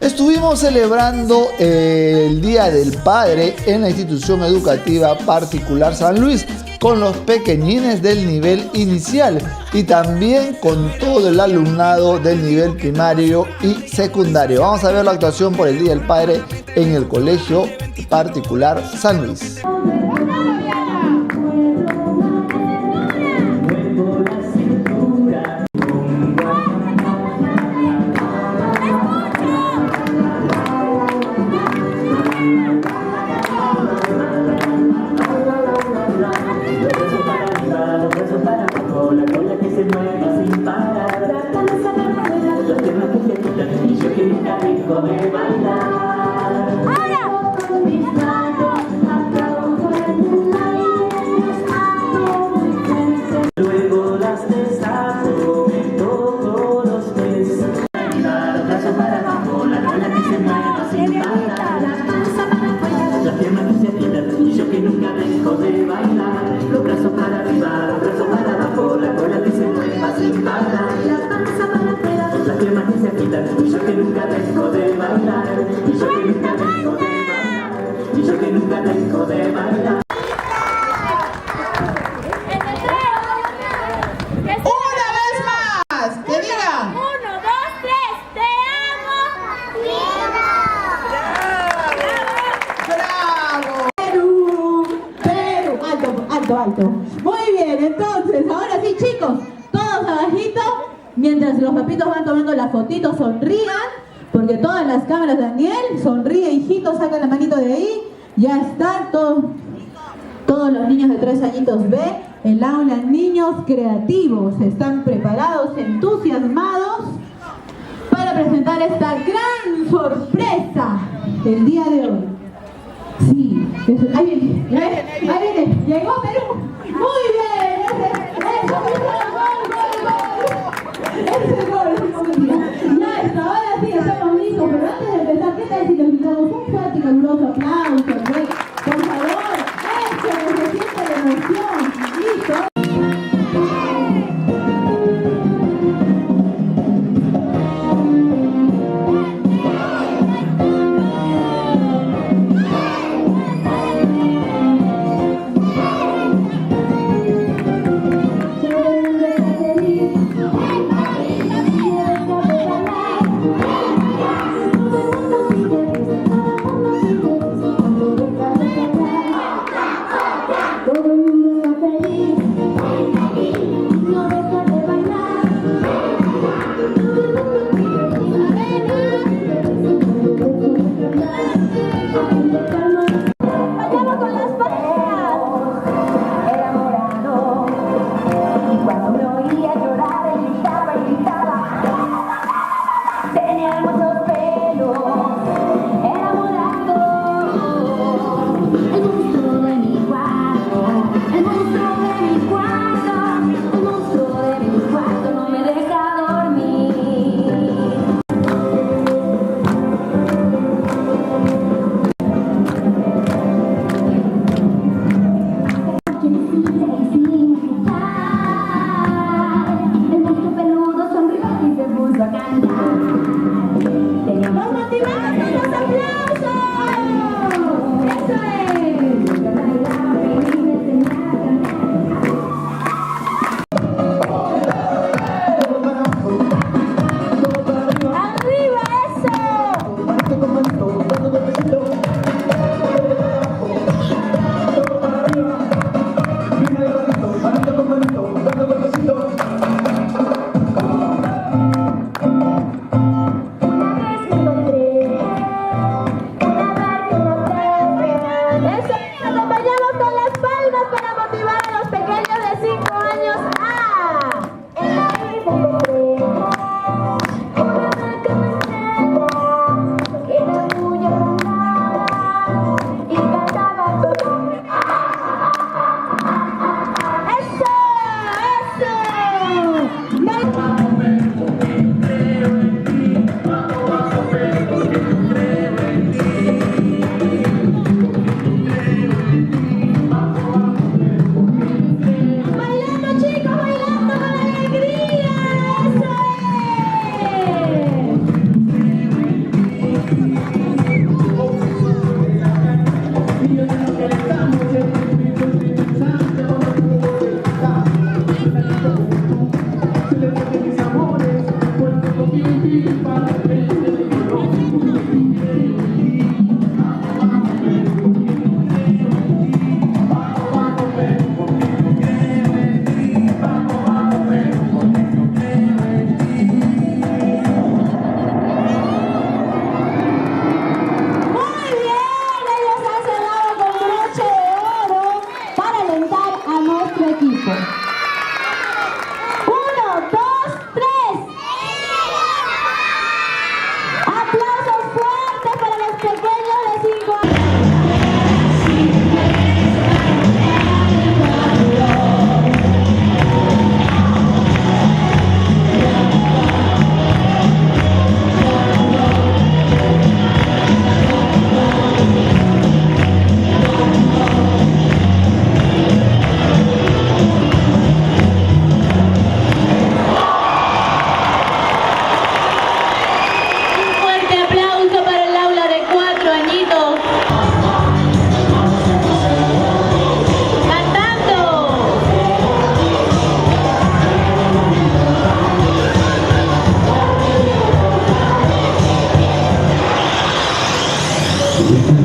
Estuvimos celebrando el Día del Padre en la institución educativa particular San Luis con los pequeñines del nivel inicial y también con todo el alumnado del nivel primario y secundario. Vamos a ver la actuación por el Día del Padre en el Colegio Particular San Luis. Alto. Muy bien, entonces, ahora sí, chicos, todos abajito, mientras los papitos van tomando la fotito, sonrían, porque todas las cámaras, Daniel, sonríe, hijito, saca la manito de ahí, ya están todos los niños de 3 añitos B, el aula, niños creativos, están preparados, entusiasmados, para presentar esta gran sorpresa el día de hoy. Sí, ahí viene, llegó Perú. Muy bien, ese gol. Ya está, ahora sí estamos listos, pero antes de empezar, ¿qué tal si les brindamos un fuerte y caluroso aplauso? Por favor, que se sienta la emoción. Listo. Gracias.